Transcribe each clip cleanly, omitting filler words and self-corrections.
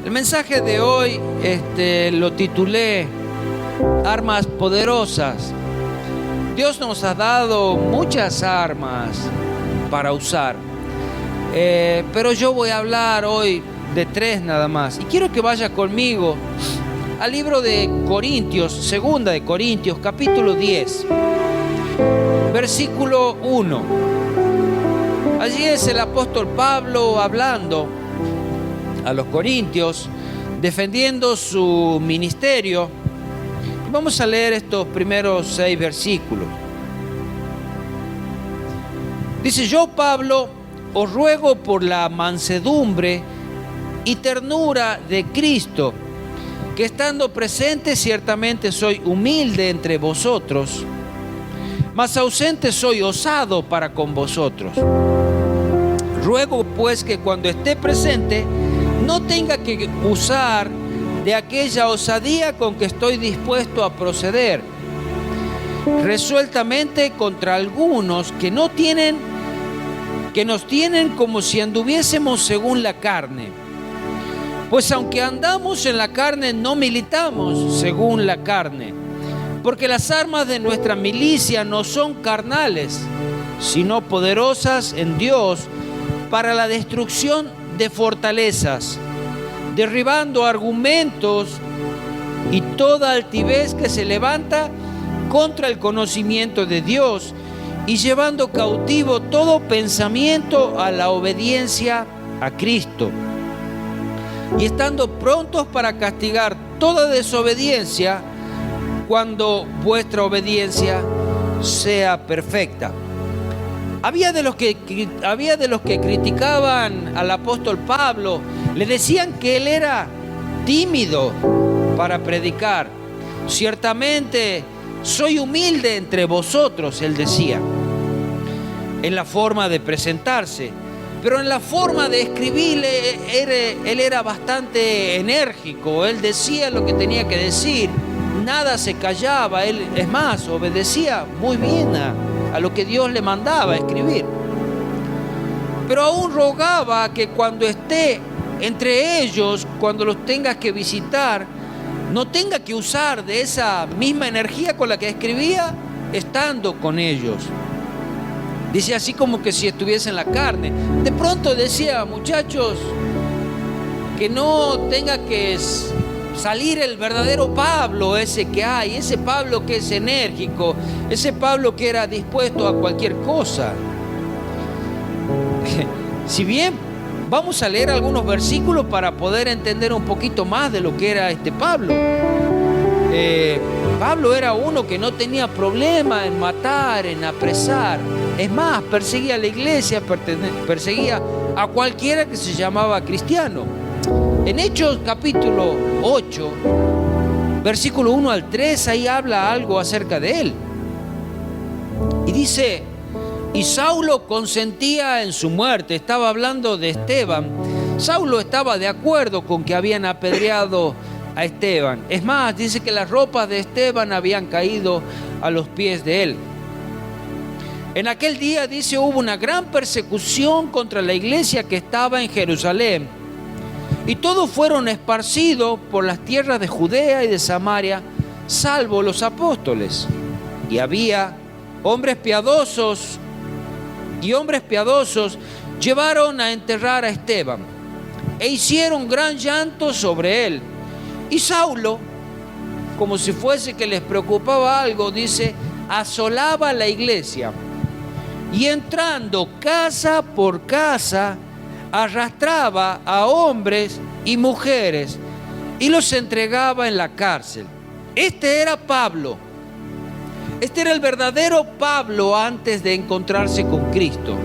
El mensaje de hoy lo titulé Armas poderosas. Dios nos ha dado muchas armas para usar, pero yo voy a hablar hoy de 3 nada más. Y quiero que vaya conmigo al libro de Corintios, segunda de Corintios, capítulo 10, versículo 1. Allí es el apóstol Pablo hablando a los corintios, defendiendo su ministerio. Vamos a leer estos primeros 6 versículos. Dice: yo, Pablo, os ruego por la mansedumbre y ternura de Cristo, que estando presente ciertamente soy humilde entre vosotros, mas ausente soy osado para con vosotros. Ruego pues que cuando esté presente no tenga que usar de aquella osadía con que estoy dispuesto a proceder resueltamente contra algunos que nos tienen como si anduviésemos según la carne. Pues aunque andamos en la carne, no militamos según la carne, porque las armas de nuestra milicia no son carnales, sino poderosas en Dios para la destrucción de fortalezas, derribando argumentos y toda altivez que se levanta contra el conocimiento de Dios, y llevando cautivo todo pensamiento a la obediencia a Cristo, y estando prontos para castigar toda desobediencia cuando vuestra obediencia sea perfecta. Había de los que criticaban al apóstol Pablo, le decían que él era tímido para predicar. Ciertamente soy humilde entre vosotros, él decía, en la forma de presentarse, pero en la forma de escribir él era bastante enérgico. Él decía lo que tenía que decir, nada se callaba, él, es más, obedecía muy bien a lo que Dios le mandaba escribir. Pero aún rogaba que cuando esté entre ellos, cuando los tengas que visitar, no tenga que usar de esa misma energía con la que escribía estando con ellos. Dice, así como que si estuviese en la carne. De pronto decía: muchachos, que no tenga que salir el verdadero Pablo ese que hay, ese Pablo que es enérgico, ese Pablo que era dispuesto a cualquier cosa. Si bien vamos a leer algunos versículos para poder entender un poquito más de lo que era este Pablo. Pablo era uno que no tenía problema en matar, en apresar. Es más, perseguía a la iglesia, perseguía a cualquiera que se llamaba cristiano. En Hechos capítulo 8, versículo 1 al 3, ahí habla algo acerca de él. Y dice: y Saulo consentía en su muerte. Estaba hablando de Esteban. Saulo estaba de acuerdo con que habían apedreado a Esteban. Es más, dice que las ropas de Esteban habían caído a los pies de él. En aquel día, dice, hubo una gran persecución contra la iglesia que estaba en Jerusalén. Y todos fueron esparcidos por las tierras de Judea y de Samaria, salvo los apóstoles. Y había hombres piadosos llevaron a enterrar a Esteban, e hicieron gran llanto sobre él. Y Saulo, como si fuese que les preocupaba algo, dice, asolaba la iglesia, y entrando casa por casa, arrastraba a hombres y mujeres y los entregaba en la cárcel. Este era Pablo. Este era el verdadero Pablo antes de encontrarse con Cristo.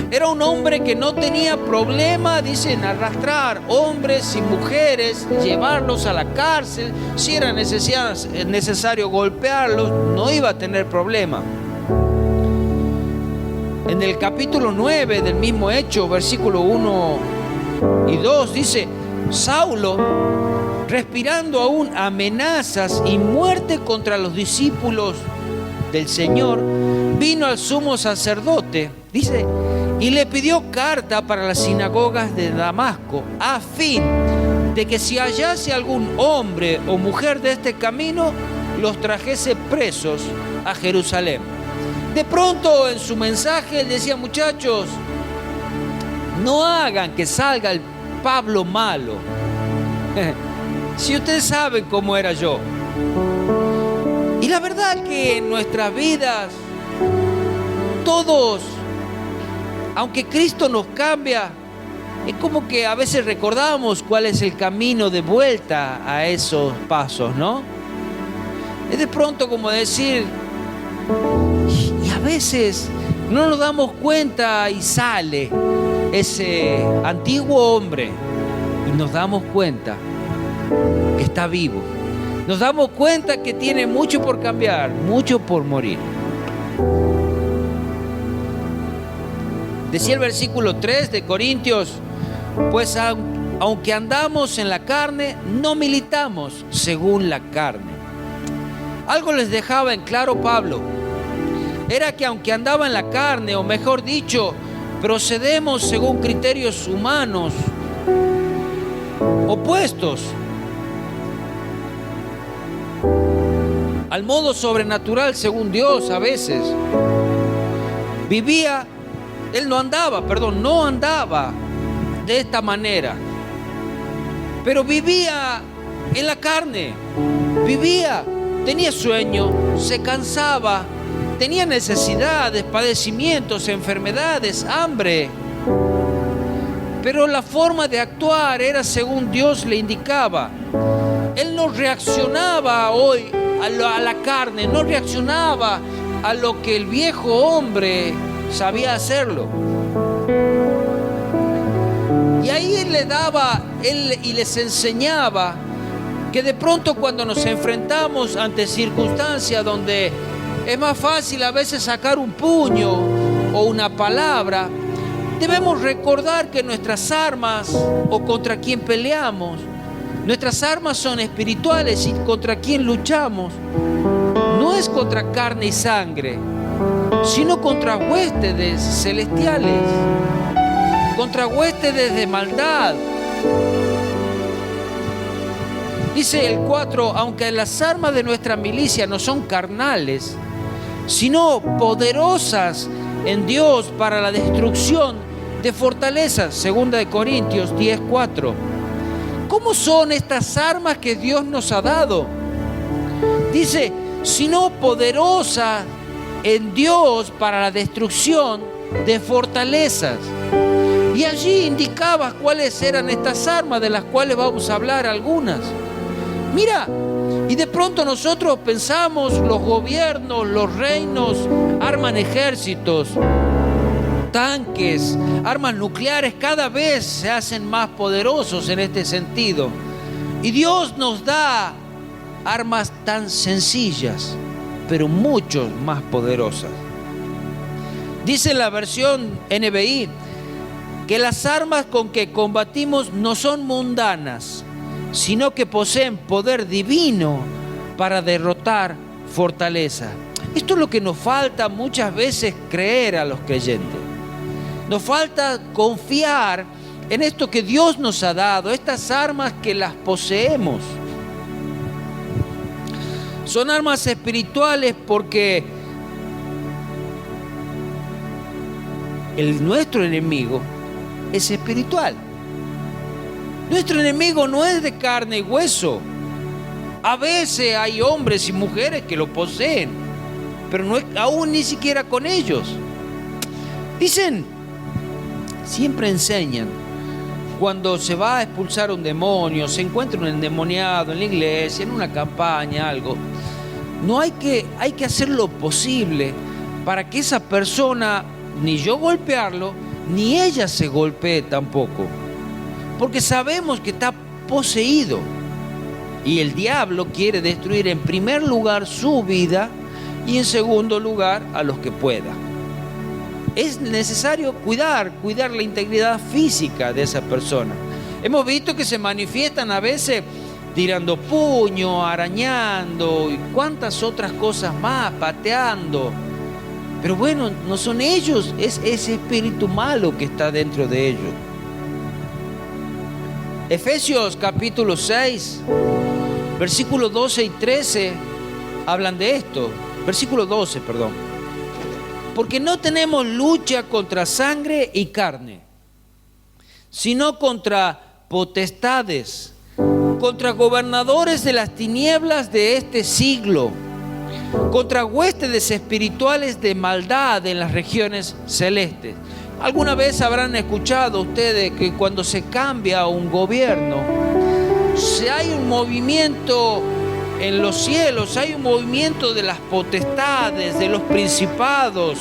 Era un hombre que no tenía problema, dicen, arrastrar hombres y mujeres, llevarlos a la cárcel. Si era necesario golpearlos, no iba a tener problema. En el capítulo 9 del mismo Hecho, versículo 1 y 2, dice: Saulo, respirando aún amenazas y muerte contra los discípulos del Señor, vino al sumo sacerdote, dice, y le pidió carta para las sinagogas de Damasco, a fin de que si hallase algún hombre o mujer de este camino, los trajese presos a Jerusalén. De pronto en su mensaje él decía: muchachos, no hagan que salga el Pablo malo. Si ustedes saben cómo era yo. Y la verdad que en nuestras vidas, todos, aunque Cristo nos cambia, es como que a veces recordamos cuál es el camino de vuelta a esos pasos, ¿no? Es de pronto como decir, y a veces no nos damos cuenta y sale ese antiguo hombre y nos damos cuenta que está vivo. Nos damos cuenta que tiene mucho por cambiar, mucho por morir. Decía el versículo 3 de Corintios: pues aunque andamos en la carne, no militamos según la carne. Algo les dejaba en claro Pablo. Era que aunque andaba en la carne, o mejor dicho, procedemos según criterios humanos opuestos al modo sobrenatural según Dios a veces. No andaba de esta manera, pero vivía en la carne, tenía sueño, se cansaba, tenía necesidades, padecimientos, enfermedades, hambre, pero la forma de actuar era según Dios le indicaba. Él no reaccionaba hoy a la carne, no reaccionaba a lo que el viejo hombre sabía hacerlo. Y ahí él les enseñaba que de pronto cuando nos enfrentamos ante circunstancias donde es más fácil a veces sacar un puño o una palabra, debemos recordar que nuestras armas o contra quien peleamos, nuestras armas son espirituales, y contra quien luchamos no es contra carne y sangre, sino contra huéspedes celestiales, contra huéspedes de maldad. Dice el 4: aunque las armas de nuestra milicia no son carnales, sino poderosas en Dios para la destrucción de fortalezas. 2 Corintios 10:4. ¿Cómo son estas armas que Dios nos ha dado? Dice, sino poderosas en Dios para la destrucción de fortalezas. Y allí indicaba cuáles eran estas armas, de las cuales vamos a hablar algunas. Mira, y de pronto nosotros pensamos, los gobiernos, los reinos arman ejércitos, tanques, armas nucleares, cada vez se hacen más poderosos en este sentido. Y Dios nos da armas tan sencillas, pero mucho más poderosas. Dice en la versión NBI que las armas con que combatimos no son mundanas, sino que poseen poder divino para derrotar fortaleza. Esto es lo que nos falta muchas veces creer a los creyentes. Nos falta confiar en esto que Dios nos ha dado, estas armas que las poseemos. Son armas espirituales porque nuestro enemigo es espiritual. Nuestro enemigo no es de carne y hueso. A veces hay hombres y mujeres que lo poseen, pero no es aún ni siquiera con ellos. Dicen, siempre enseñan, cuando se va a expulsar un demonio, se encuentra un endemoniado en la iglesia, en una campaña, algo, hay que hacer lo posible para que esa persona, ni yo golpearlo, ni ella se golpee tampoco, porque sabemos que está poseído y el diablo quiere destruir en primer lugar su vida y en segundo lugar a los que pueda. Es necesario cuidar la integridad física de esa persona. Hemos visto que se manifiestan a veces tirando puño, arañando y cuántas otras cosas más, pateando. Pero bueno, no son ellos, es ese espíritu malo que está dentro de ellos. Efesios capítulo 6, versículos 12 y 13 hablan de esto. Versículo 12, perdón. Porque no tenemos lucha contra sangre y carne, sino contra potestades, contra gobernadores de las tinieblas de este siglo, contra huestes espirituales de maldad en las regiones celestes. ¿Alguna vez habrán escuchado ustedes que cuando se cambia un gobierno, si hay un movimiento en los cielos, hay un movimiento de las potestades, de los principados,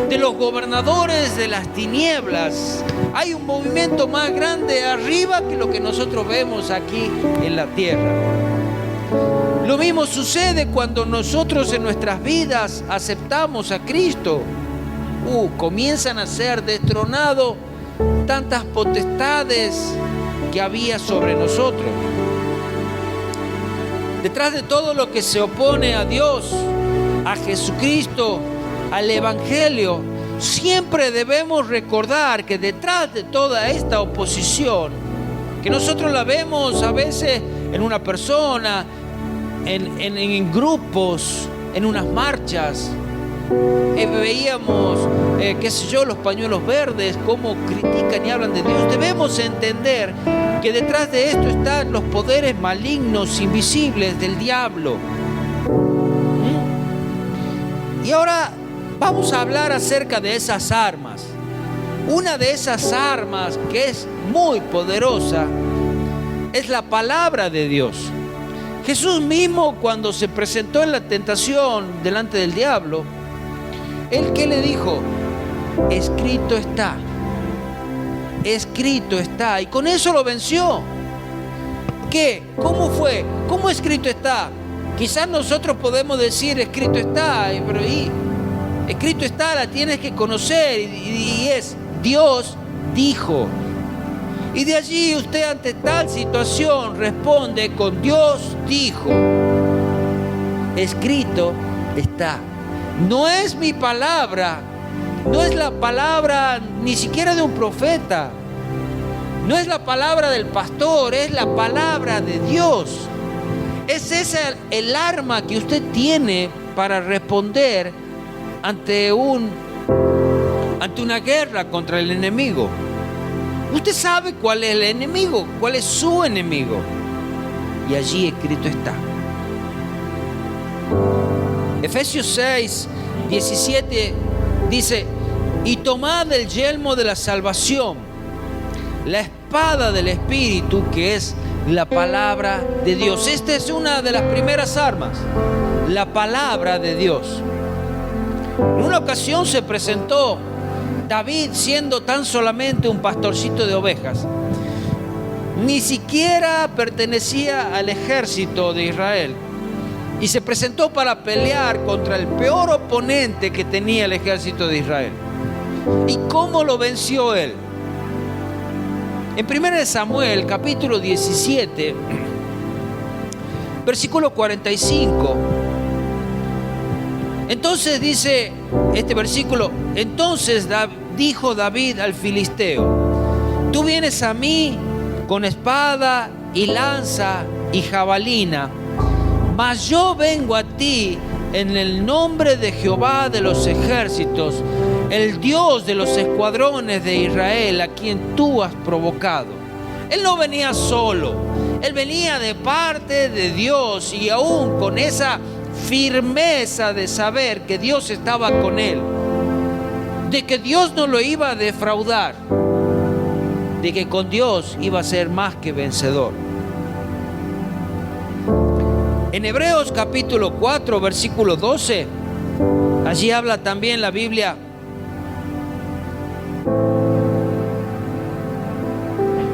de los gobernadores de las tinieblas? Hay un movimiento más grande arriba que lo que nosotros vemos aquí en la tierra. Lo mismo sucede cuando nosotros en nuestras vidas aceptamos a Cristo. Comienzan a ser destronados tantas potestades que había sobre nosotros. Detrás de todo lo que se opone a Dios, a Jesucristo, al Evangelio, siempre debemos recordar que detrás de toda esta oposición, que nosotros la vemos a veces en una persona, en grupos, en unas marchas, veíamos, los pañuelos verdes, cómo critican y hablan de Dios. Debemos entender que detrás de esto están los poderes malignos, invisibles del diablo. Y ahora vamos a hablar acerca de esas armas. Una de esas armas que es muy poderosa es la palabra de Dios. Jesús mismo, cuando se presentó en la tentación delante del diablo, ¿él qué le dijo? Escrito está. Escrito está. Y con eso lo venció. ¿Qué? ¿Cómo fue? ¿Cómo escrito está? Quizás nosotros podemos decir escrito está, pero escrito está, la tienes que conocer, y es Dios dijo. Y de allí usted ante tal situación responde con Dios dijo. Escrito está. No es mi palabra, no es la palabra ni siquiera de un profeta, no es la palabra del pastor, es la palabra de Dios. Es esa el arma que usted tiene para responder ante una guerra contra el enemigo. Usted sabe cuál es el enemigo, cuál es su enemigo, y allí escrito está. Efesios 6, 17 dice: y tomad el yelmo de la salvación, la espada del Espíritu, que es la palabra de Dios. Esta es una de las primeras armas, la palabra de Dios. En una ocasión se presentó David siendo tan solamente un pastorcito de ovejas. Ni siquiera pertenecía al ejército de Israel. Y se presentó para pelear contra el peor oponente que tenía el ejército de Israel. ¿Y cómo lo venció él? En 1 Samuel, capítulo 17, versículo 45. Entonces dice este versículo: entonces dijo David al filisteo: tú vienes a mí con espada y lanza y jabalina, mas yo vengo a ti en el nombre de Jehová de los ejércitos, el Dios de los escuadrones de Israel, a quien tú has provocado. Él no venía solo, él venía de parte de Dios, y aún con esa firmeza de saber que Dios estaba con él, de que Dios no lo iba a defraudar, de que con Dios iba a ser más que vencedor. En Hebreos capítulo 4, versículo 12, allí habla también la Biblia.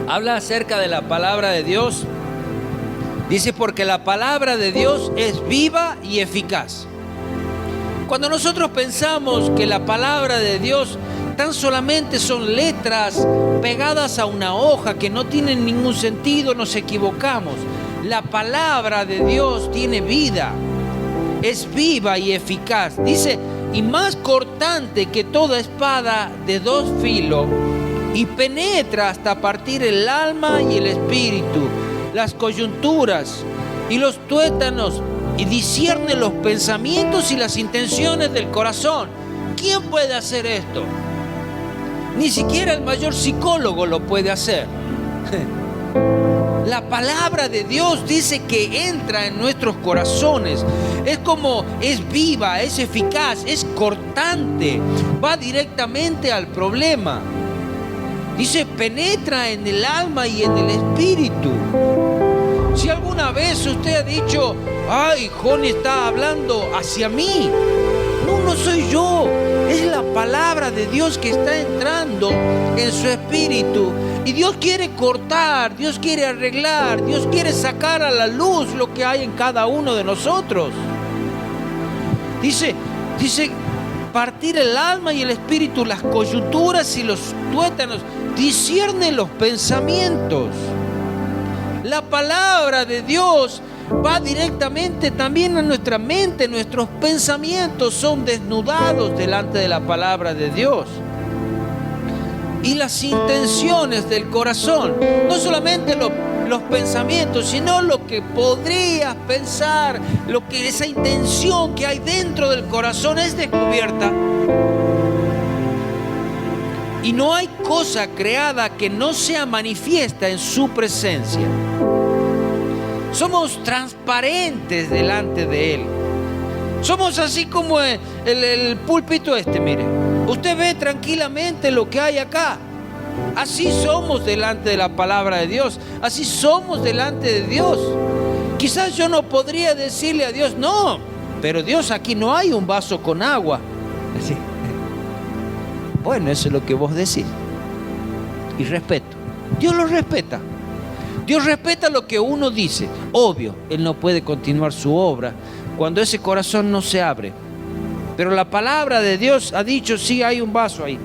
Habla acerca de la palabra de Dios. Dice: porque la palabra de Dios es viva y eficaz. Cuando nosotros pensamos que la palabra de Dios tan solamente son letras pegadas a una hoja que no tienen ningún sentido, nos equivocamos. La palabra de Dios tiene vida, es viva y eficaz. Dice: y más cortante que toda espada de dos filos, y penetra hasta partir el alma y el espíritu, las coyunturas y los tuétanos, y discierne los pensamientos y las intenciones del corazón. ¿Quién puede hacer esto? Ni siquiera el mayor psicólogo lo puede hacer. La palabra de Dios dice que entra en nuestros corazones. Es viva, es eficaz, es cortante, va directamente al problema. Dice, penetra en el alma y en el espíritu. Si alguna vez usted ha dicho, ay, Joni está hablando hacia mí. No soy yo. Es la palabra de Dios que está entrando en su espíritu. Y Dios quiere cortar, Dios quiere arreglar, Dios quiere sacar a la luz lo que hay en cada uno de nosotros. Dice, partir el alma y el espíritu, las coyunturas y los tuétanos, discierne los pensamientos. La palabra de Dios va directamente también a nuestra mente. Nuestros pensamientos son desnudados delante de la palabra de Dios. Y las intenciones del corazón, no solamente los pensamientos, sino lo que podrías pensar, esa intención que hay dentro del corazón es descubierta. Y no hay cosa creada que no sea manifiesta en su presencia. Somos transparentes delante de Él. Somos así como el púlpito mire. Usted ve tranquilamente lo que hay acá. Así somos delante de la palabra de Dios. Así somos delante de Dios. Quizás yo no podría decirle a Dios, no, pero Dios, aquí no hay un vaso con agua. Así. Bueno, eso es lo que vos decís. Y respeto. Dios lo respeta. Dios respeta lo que uno dice. Obvio, Él no puede continuar su obra cuando ese corazón no se abre. Pero la palabra de Dios ha dicho, sí, hay un vaso ahí.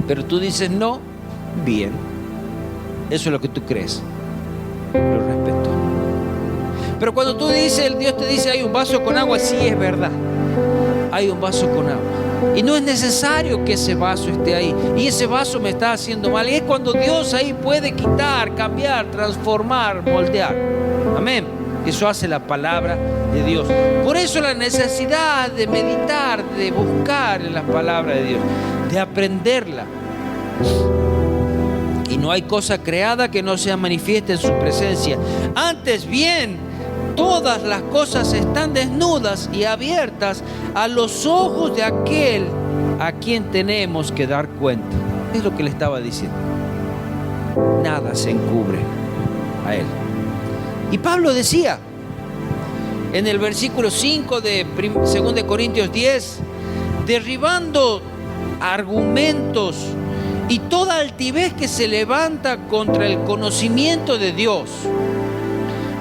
Pero tú dices no, bien. Eso es lo que tú crees. Lo respeto. Pero cuando tú dices, Dios te dice, hay un vaso con agua, sí es verdad. Hay un vaso con agua. Y no es necesario que ese vaso esté ahí. Y ese vaso me está haciendo mal. Y es cuando Dios ahí puede quitar, cambiar, transformar, moldear. Amén. Eso hace la palabra de Dios. Por eso la necesidad de meditar, de buscar en la palabra de Dios, de aprenderla. Y no hay cosa creada que no sea manifiesta en su presencia. Antes bien, todas las cosas están desnudas y abiertas a los ojos de aquel a quien tenemos que dar cuenta. Es lo que le estaba diciendo. Nada se encubre a Él. Y Pablo decía en el versículo 5 de 2 Corintios 10, derribando argumentos y toda altivez que se levanta contra el conocimiento de Dios,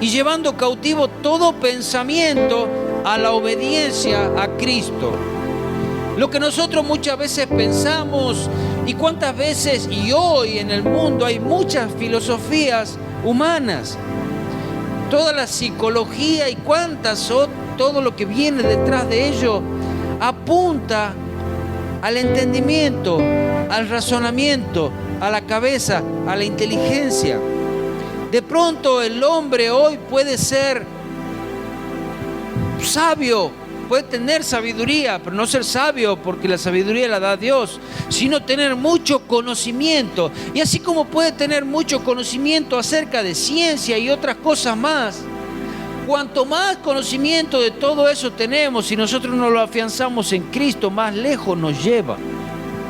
y llevando cautivo todo pensamiento a la obediencia a Cristo. Lo que nosotros muchas veces pensamos, y cuántas veces, y hoy en el mundo hay muchas filosofías humanas, toda la psicología y todo lo que viene detrás de ello apunta al entendimiento, al razonamiento, a la cabeza, a la inteligencia. De pronto el hombre hoy puede ser sabio, puede tener sabiduría, pero no ser sabio porque la sabiduría la da Dios, sino tener mucho conocimiento. Y así como puede tener mucho conocimiento acerca de ciencia y otras cosas más, cuanto más conocimiento de todo eso tenemos y nosotros nos lo afianzamos en Cristo, más lejos nos lleva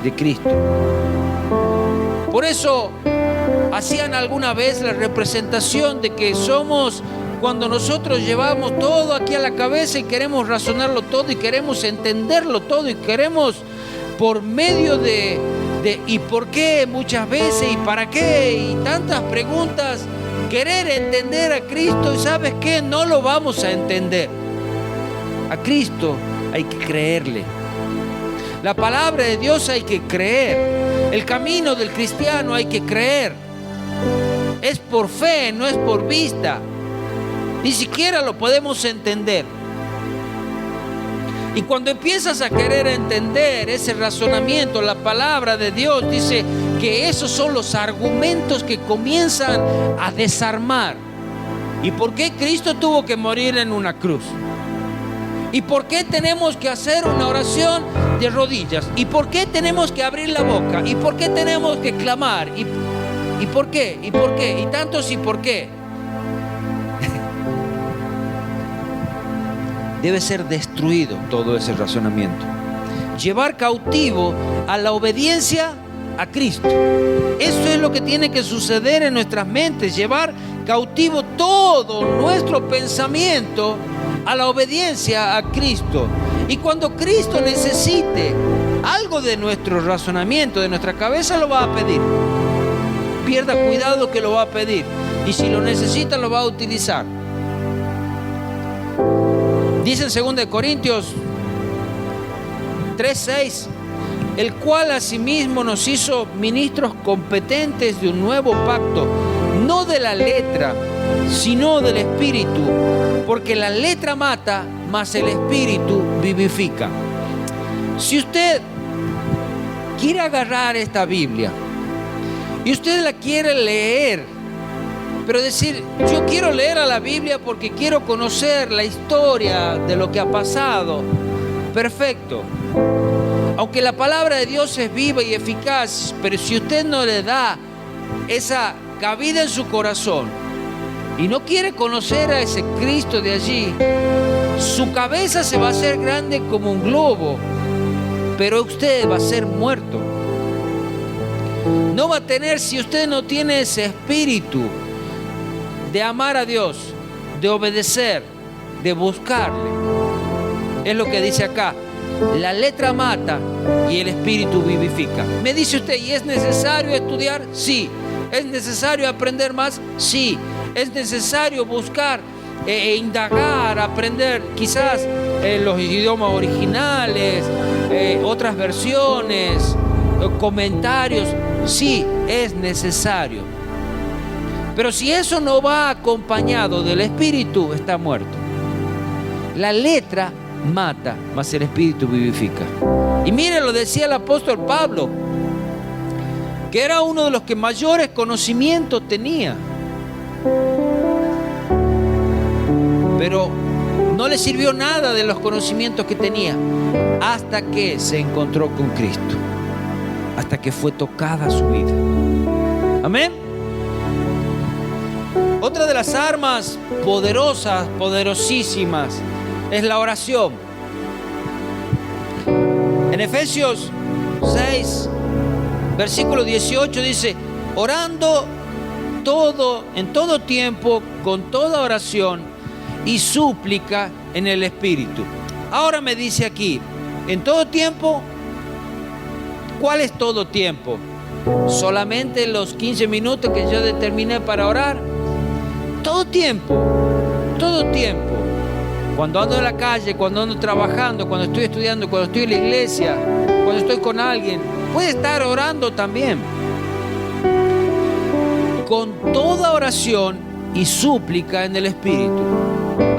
de Cristo. Por eso hacían alguna vez la representación de que somos, cuando nosotros llevamos todo aquí a la cabeza y queremos razonarlo todo y queremos entenderlo todo y queremos por medio de ¿y por qué? Muchas veces, ¿y para qué? Y tantas preguntas, querer entender a Cristo, y ¿sabes qué? No lo vamos a entender. A Cristo hay que creerle. La palabra de Dios hay que creer. El camino del cristiano hay que creer. Es por fe, no es por vista. Ni siquiera lo podemos entender. Y cuando empiezas a querer entender ese razonamiento, la palabra de Dios dice que esos son los argumentos que comienzan a desarmar. ¿Y por qué Cristo tuvo que morir en una cruz? ¿Y por qué tenemos que hacer una oración de rodillas? ¿Y por qué tenemos que abrir la boca? ¿Y por qué tenemos que clamar? ¿Y por qué? ¿Y por qué? Y tantos y por qué. Debe ser destruido todo ese razonamiento. Llevar cautivo a la obediencia a Cristo. Eso es lo que tiene que suceder en nuestras mentes. Llevar cautivo todo nuestro pensamiento a la obediencia a Cristo. Y cuando Cristo necesite algo de nuestro razonamiento, de nuestra cabeza, lo va a pedir. Pierda cuidado que lo va a pedir. Y si lo necesita, lo va a utilizar. Dice en 2 Corintios 3:6, el cual asimismo nos hizo ministros competentes de un nuevo pacto, no de la letra, sino del Espíritu, porque la letra mata, mas el Espíritu vivifica. Si usted quiere agarrar esta Biblia y usted la quiere leer, pero decir, yo quiero leer a la Biblia porque quiero conocer la historia de lo que ha pasado, perfecto. Aunque la palabra de Dios es viva y eficaz, pero si usted no le da esa cabida en su corazón y no quiere conocer a ese Cristo de allí, su cabeza se va a hacer grande como un globo, pero usted va a ser muerto. No va a tener, si usted no tiene ese espíritu de amar a Dios, de obedecer, de buscarle. Es lo que dice acá. La letra mata y el espíritu vivifica. Me dice usted, ¿y es necesario estudiar? Sí. ¿Es necesario aprender más? Sí. ¿Es necesario buscar indagar, aprender quizás los idiomas originales, otras versiones, comentarios? Sí, es necesario. Pero si eso no va acompañado del espíritu, está muerto. La letra mata, mas el espíritu vivifica. Y mire, lo decía el apóstol Pablo, que era uno de los que mayores conocimientos tenía. Pero no le sirvió nada de los conocimientos que tenía hasta que se encontró con Cristo, hasta que fue tocada su vida. Amén. Otra de las armas poderosas, poderosísimas, es la oración. En Efesios 6, versículo 18 dice, orando en todo tiempo, con toda oración y súplica en el Espíritu. Ahora me dice aquí, en todo tiempo, ¿cuál es todo tiempo? ¿Solamente los 15 minutos que yo determiné para orar? Todo tiempo, todo tiempo. Cuando ando en la calle, cuando ando trabajando, cuando estoy estudiando, cuando estoy en la iglesia, cuando estoy con alguien, puede estar orando también. Con toda oración y súplica en el Espíritu.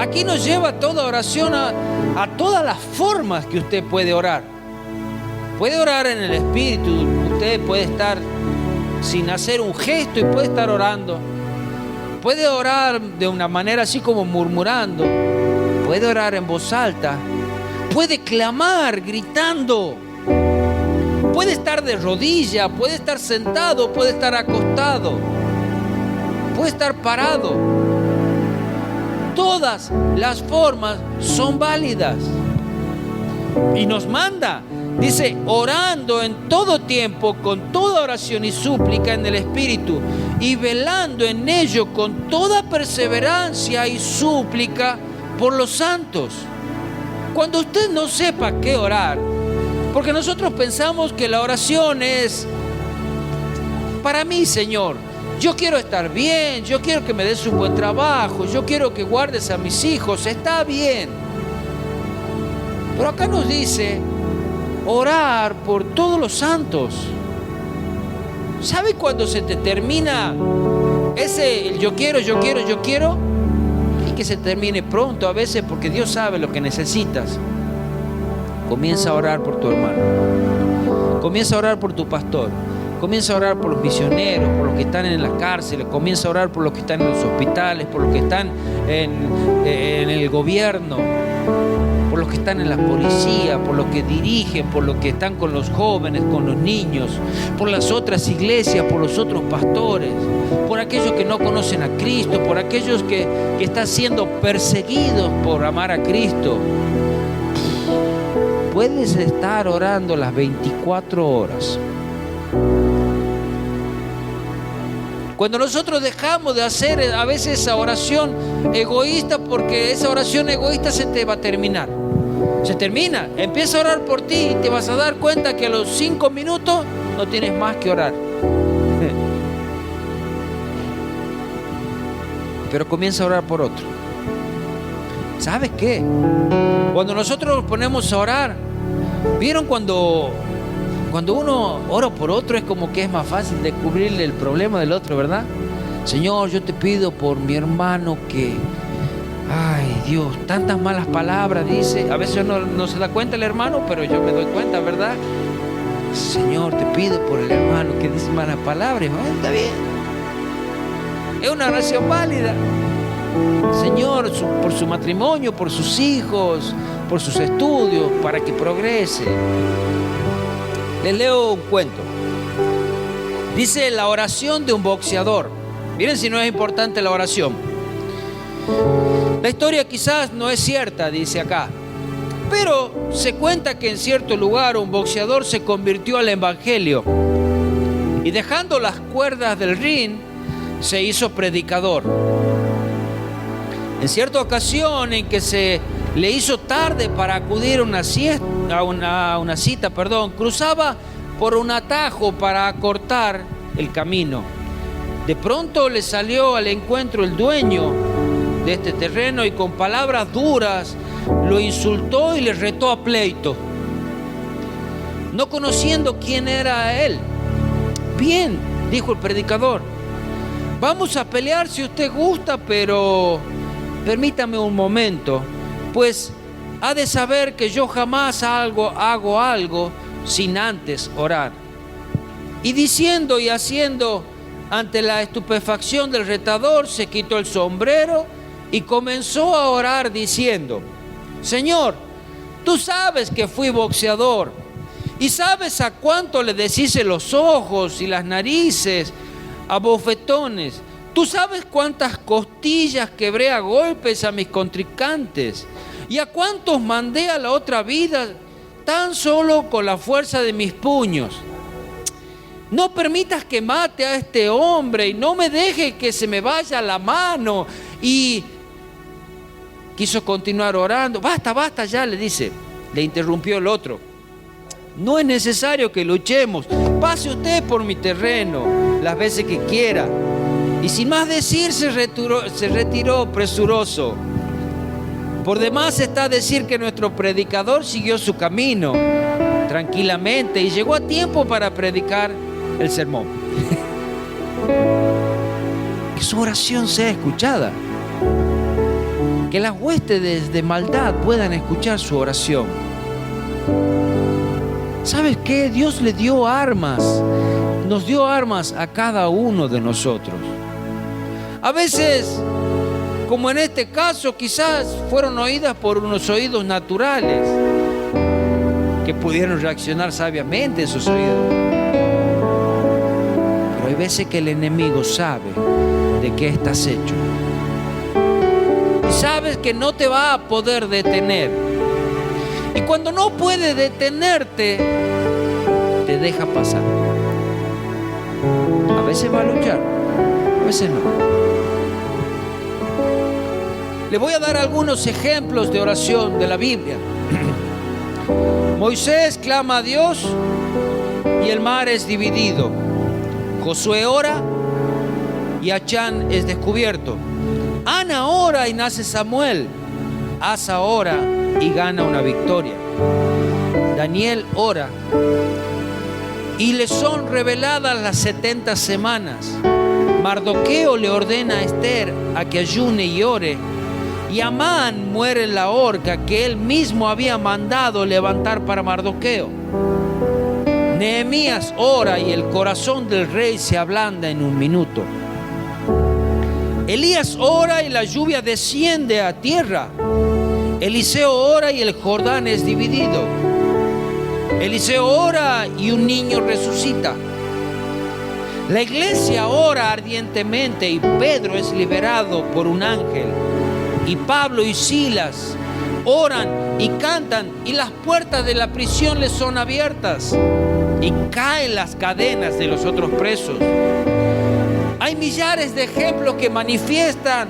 Aquí nos lleva toda oración a todas las formas que usted puede orar. Puede orar en el Espíritu, usted puede estar sin hacer un gesto y puede estar orando. Puede orar de una manera así como murmurando. Puede orar en voz alta. Puede clamar gritando. Puede estar de rodilla, puede estar sentado, puede estar acostado. Puede estar parado. Todas las formas son válidas. Y nos manda, dice, orando en todo tiempo, con toda oración y súplica en el Espíritu, y velando en ello con toda perseverancia y súplica por los santos. Cuando usted no sepa qué orar, porque nosotros pensamos que la oración es para mí, Señor. Yo quiero estar bien, yo quiero que me des un buen trabajo, yo quiero que guardes a mis hijos, está bien. Pero acá nos dice orar por todos los santos. ¿Sabe cuándo se te termina ese yo quiero? Y que se termine pronto a veces, porque Dios sabe lo que necesitas. Comienza a orar por tu hermano. Comienza a orar por tu pastor. Comienza a orar por los misioneros, por los que están en las cárceles, comienza a orar por los que están en los hospitales, por los que están en el gobierno, por los que están en la policía, por los que dirigen, por los que están con los jóvenes, con los niños, por las otras iglesias, por los otros pastores, por aquellos que no conocen a Cristo, por aquellos que están siendo perseguidos por amar a Cristo. Puedes estar orando las 24 horas. Cuando nosotros dejamos de hacer a veces esa oración egoísta, porque esa oración egoísta se te va a terminar. Se termina, empieza a orar por ti y te vas a dar cuenta que a los 5 minutos no tienes más que orar. Pero comienza a orar por otro. ¿Sabes qué? Cuando nosotros nos ponemos a orar, ¿vieron cuando uno ora por otro es como que es más fácil descubrirle el problema del otro, ¿verdad? Señor, yo te pido por mi hermano que... Ay, Dios, tantas malas palabras dice. A veces no se da cuenta el hermano, pero yo me doy cuenta, ¿verdad? Señor, te pido por el hermano que dice malas palabras. Está bien. Es una oración válida. Señor, por su matrimonio, por sus hijos, por sus estudios, para que progrese. Les leo un cuento. Dice la oración de un boxeador. Miren si no es importante la oración. La historia quizás no es cierta, dice acá, pero se cuenta que en cierto lugar un boxeador se convirtió al evangelio y dejando las cuerdas del ring se hizo predicador. En cierta ocasión en que se le hizo tarde para acudir a una cita, cruzaba por un atajo para acortar el camino. De pronto le salió al encuentro el dueño de este terreno y con palabras duras lo insultó y le retó a pleito, no conociendo quién era él. Bien, dijo el predicador, vamos a pelear si usted gusta, pero permítame un momento, pues ha de saber que yo jamás hago algo sin antes orar. Y diciendo y haciendo, ante la estupefacción del retador, se quitó el sombrero y comenzó a orar diciendo: Señor, tú sabes que fui boxeador y sabes a cuánto le deshice los ojos y las narices a bofetones. Tú sabes cuántas costillas quebré a golpes a mis contrincantes y a cuántos mandé a la otra vida tan solo con la fuerza de mis puños. No permitas que mate a este hombre y no me deje que se me vaya la mano. Y quiso continuar orando. Basta ya, le dice. Le interrumpió el otro. No es necesario que luchemos. Pase usted por mi terreno las veces que quiera. Y sin más decir se retiró presuroso. Por demás está decir que nuestro predicador siguió su camino tranquilamente y llegó a tiempo para predicar el sermón. Que su oración sea escuchada. Que las huestes de maldad puedan escuchar su oración. ¿Sabes qué? Dios le dio armas. Nos dio armas a cada uno de nosotros. A veces, como en este caso, quizás fueron oídas por unos oídos naturales que pudieron reaccionar sabiamente esos oídos. Pero hay veces que el enemigo sabe de qué estás hecho. Y sabes que no te va a poder detener. Y cuando no puede detenerte, te deja pasar. A veces va a luchar, a veces no. Le voy a dar algunos ejemplos de oración de la Biblia. Moisés clama a Dios y el mar es dividido. Josué ora y Achán es descubierto. Ana ora y nace Samuel. Asa ora y gana una victoria. Daniel ora y le son reveladas las 70 semanas. Mardoqueo le ordena a Esther a que ayune y ore. Y Amán muere en la horca que él mismo había mandado levantar para Mardoqueo. Nehemías ora y el corazón del rey se ablanda en un minuto. Elías ora y la lluvia desciende a tierra. Eliseo ora y el Jordán es dividido. Eliseo ora y un niño resucita. La iglesia ora ardientemente y Pedro es liberado por un ángel. Y Pablo y Silas oran y cantan y las puertas de la prisión les son abiertas y caen las cadenas de los otros presos. Hay millares de ejemplos que manifiestan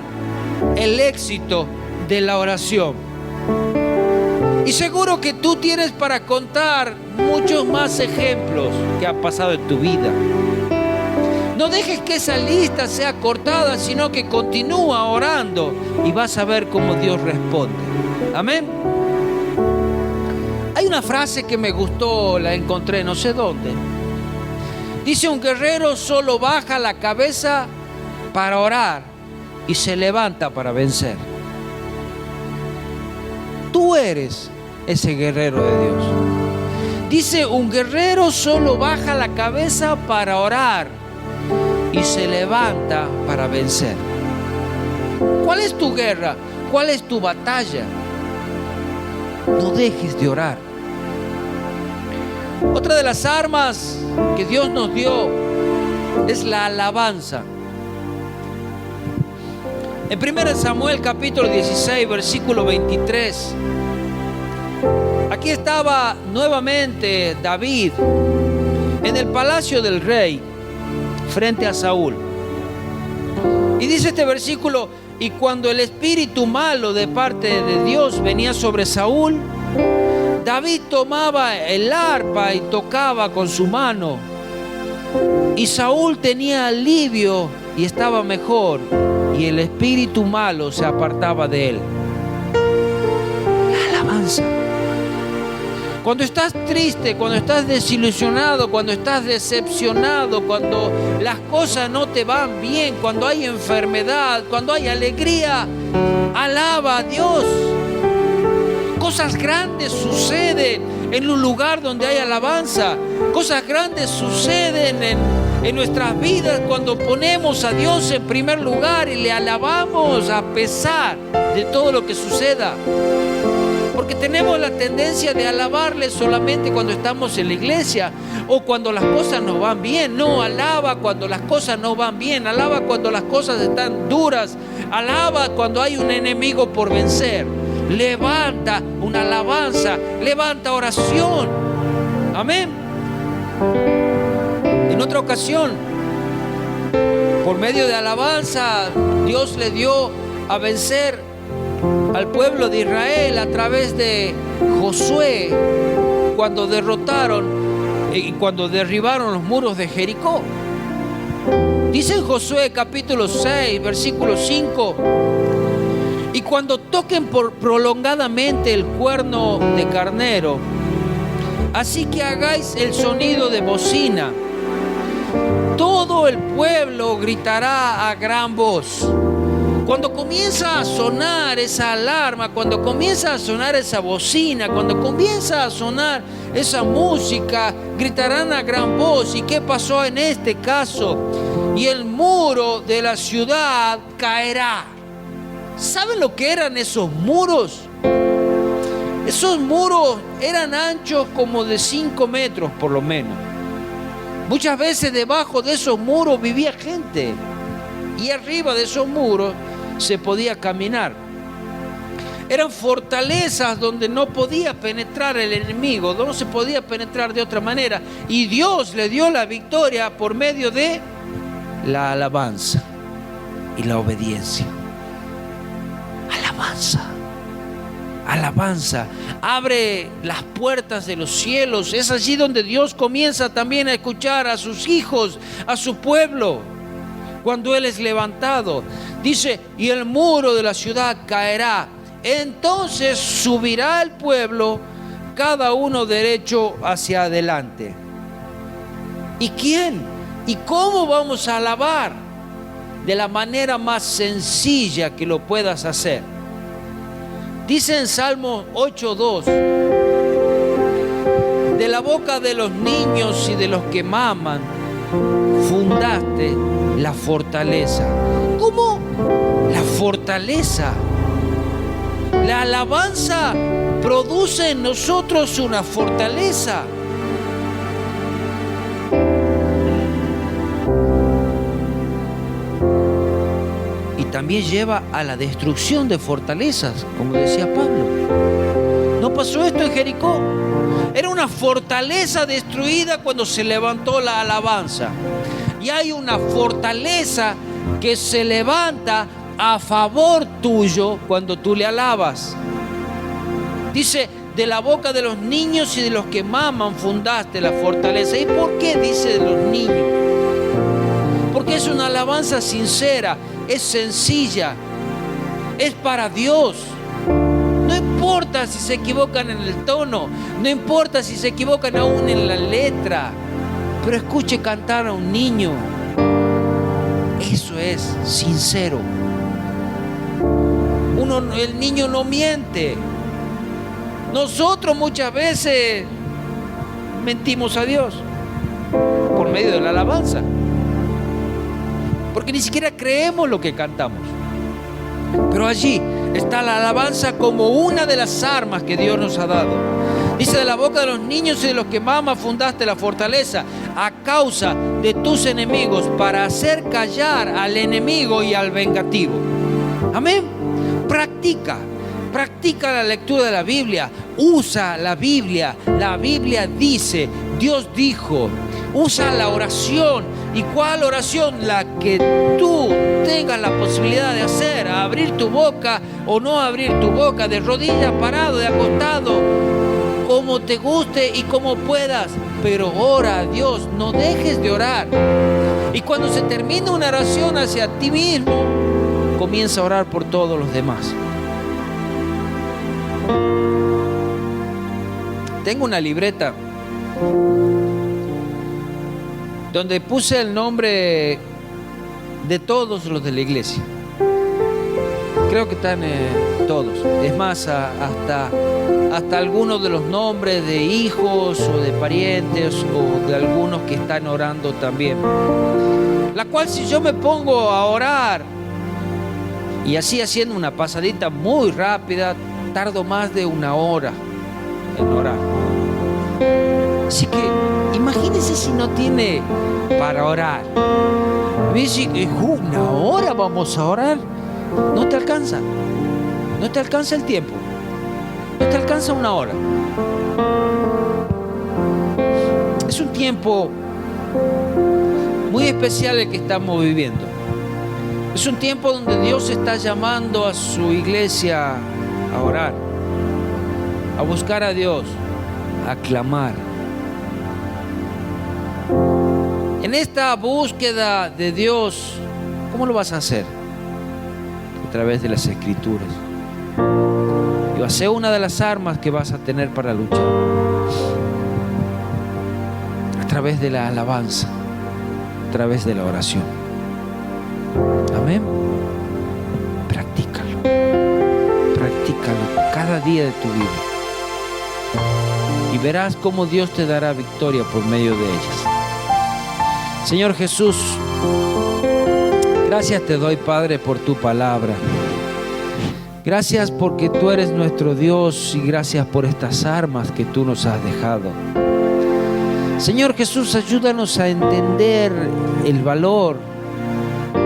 el éxito de la oración. Y seguro que tú tienes para contar muchos más ejemplos que han pasado en tu vida. No dejes que esa lista sea cortada, sino que continúa orando y vas a ver cómo Dios responde. Amén. Hay una frase que me gustó, la encontré no sé dónde. Dice: un guerrero solo baja la cabeza para orar y se levanta para vencer. Tú eres ese guerrero de Dios. Dice: un guerrero solo baja la cabeza para orar y se levanta para vencer. ¿Cuál es tu guerra? ¿Cuál es tu batalla? No dejes de orar. Otra de las armas que Dios nos dio es la alabanza. En 1 Samuel capítulo 16 versículo 23, aquí estaba nuevamente David en el palacio del rey frente a Saúl. Y dice este versículo: y cuando el espíritu malo de parte de Dios venía sobre Saúl, David tomaba el arpa y tocaba con su mano. Y Saúl tenía alivio y estaba mejor, y el espíritu malo se apartaba de él. La alabanza. Cuando estás triste, cuando estás desilusionado, cuando estás decepcionado, cuando las cosas no te van bien, cuando hay enfermedad, cuando hay alegría, alaba a Dios. Cosas grandes suceden en un lugar donde hay alabanza. Cosas grandes suceden en nuestras vidas cuando ponemos a Dios en primer lugar y le alabamos a pesar de todo lo que suceda. Porque tenemos la tendencia de alabarle solamente cuando estamos en la iglesia o cuando las cosas nos van bien. No, alaba cuando las cosas no van bien, alaba cuando las cosas están duras, alaba cuando hay un enemigo por vencer. Levanta una alabanza, levanta oración. Amén. En otra ocasión, por medio de alabanza, Dios le dio a vencer al pueblo de Israel a través de Josué cuando derrotaron y cuando derribaron los muros de Jericó. Dice en Josué capítulo 6 versículo 5: y cuando toquen prolongadamente el cuerno de carnero, así que hagáis el sonido de bocina, todo el pueblo gritará a gran voz. Cuando comienza a sonar esa alarma, cuando comienza a sonar esa bocina, cuando comienza a sonar esa música, gritarán a gran voz. ¿Y qué pasó en este caso? Y el muro de la ciudad caerá. ¿Saben lo que eran esos muros? Esos muros eran anchos como de 5 metros por lo menos. Muchas veces debajo de esos muros vivía gente y arriba de esos muros se podía caminar. Eran fortalezas donde no podía penetrar el enemigo, no se podía penetrar de otra manera. Y Dios le dio la victoria por medio de la alabanza y la obediencia. Alabanza. Alabanza abre las puertas de los cielos. Es allí donde Dios comienza también a escuchar a sus hijos, a su pueblo, cuando Él es levantado. Dice: y el muro de la ciudad caerá. Entonces subirá el pueblo, cada uno derecho hacia adelante. ¿Y quién? ¿Y cómo vamos a alabar? De la manera más sencilla que lo puedas hacer. Dice en Salmo 8:2: de la boca de los niños y de los que maman, fundaste la fortaleza. ¿Cómo? La fortaleza. La alabanza produce en nosotros una fortaleza. Y también lleva a la destrucción de fortalezas, como decía Pablo. ¿No pasó esto en Jericó? Era una fortaleza destruida cuando se levantó la alabanza. Y hay una fortaleza que se levanta a favor tuyo cuando tú le alabas. Dice, de la boca de los niños y de los que maman fundaste la fortaleza. ¿Y por qué dice de los niños? Porque es una alabanza sincera, es sencilla, es para Dios. No importa si se equivocan en el tono, no importa si se equivocan aún en la letra, pero escuche cantar a un niño. Eso es sincero. El niño no miente. Nosotros muchas veces mentimos a Dios por medio de la alabanza, porque ni siquiera creemos lo que cantamos. Pero allí está la alabanza como una de las armas que Dios nos ha dado. Dice, de la boca de los niños y de los que maman fundaste la fortaleza a causa de tus enemigos, para hacer callar al enemigo y al vengativo. Amén. Practica la lectura de la Biblia. Usa la Biblia. La Biblia dice, Dios dijo. Usa la oración. ¿Y cuál oración? La que tú tengas la posibilidad de hacer. Abrir tu boca o no abrir tu boca, de rodillas, parado, de acostado, como te guste y como puedas. Pero ora a Dios, no dejes de orar. Y cuando se termina una oración hacia ti mismo, comienza a orar por todos los demás. Tengo una libreta donde puse el nombre de todos los de la iglesia. Creo que están todos. Es más, hasta algunos de los nombres de hijos o de parientes o de algunos que están orando también. La cual, si yo me pongo a orar y así haciendo una pasadita muy rápida, tardo más de 1 hora en orar. Así que imagínense si no tiene para orar. Me dice, 1 hora vamos a orar. No te alcanza. No te alcanza el tiempo. No te alcanza 1 hora. Es un tiempo muy especial el que estamos viviendo. Es un tiempo donde Dios está llamando a su iglesia a orar, a buscar a Dios, a clamar. En esta búsqueda de Dios, ¿cómo lo vas a hacer? A través de las Escrituras. Y va a ser una de las armas que vas a tener para luchar. A través de la alabanza, a través de la oración. Amén. Practícalo cada día de tu vida y verás cómo Dios te dará victoria por medio de ellas. Señor Jesús, gracias te doy, Padre, por tu palabra. Gracias porque tú eres nuestro Dios y gracias por estas armas que tú nos has dejado. Señor Jesús, ayúdanos a entender el valor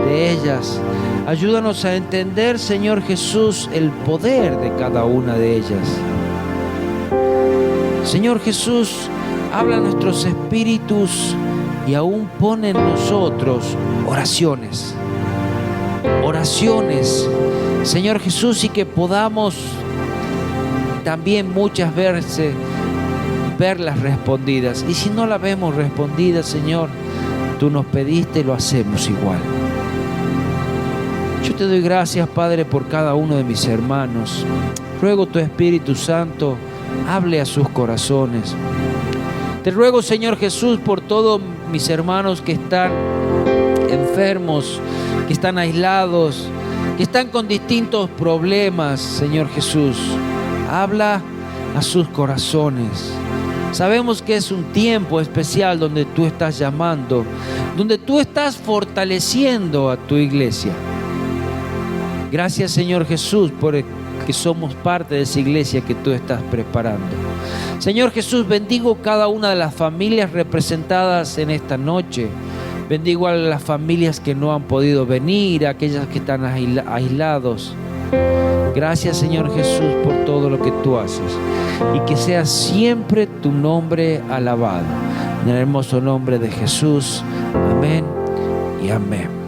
de ellas. Ayúdanos a entender, Señor Jesús, el poder de cada una de ellas. Señor Jesús, habla a nuestros espíritus y aún pone en nosotros oraciones. Oraciones, Señor Jesús, y que podamos también muchas veces verlas respondidas. Y si no las vemos respondidas, Señor, tú nos pediste y lo hacemos igual. Yo te doy gracias, Padre, por cada uno de mis hermanos. Ruego tu Espíritu Santo hable a sus corazones. Te ruego, Señor Jesús, por todos mis hermanos que están enfermos, que están aislados, que están con distintos problemas, Señor Jesús. Habla a sus corazones. Sabemos que es un tiempo especial donde tú estás llamando, donde tú estás fortaleciendo a tu iglesia. Gracias, Señor Jesús, por que somos parte de esa iglesia que tú estás preparando. Señor Jesús, bendigo cada una de las familias representadas en esta noche. Bendigo a las familias que no han podido venir, a aquellas que están aislados. Gracias, Señor Jesús, por todo lo que tú haces. Y que sea siempre tu nombre alabado. En el hermoso nombre de Jesús. Amén y amén.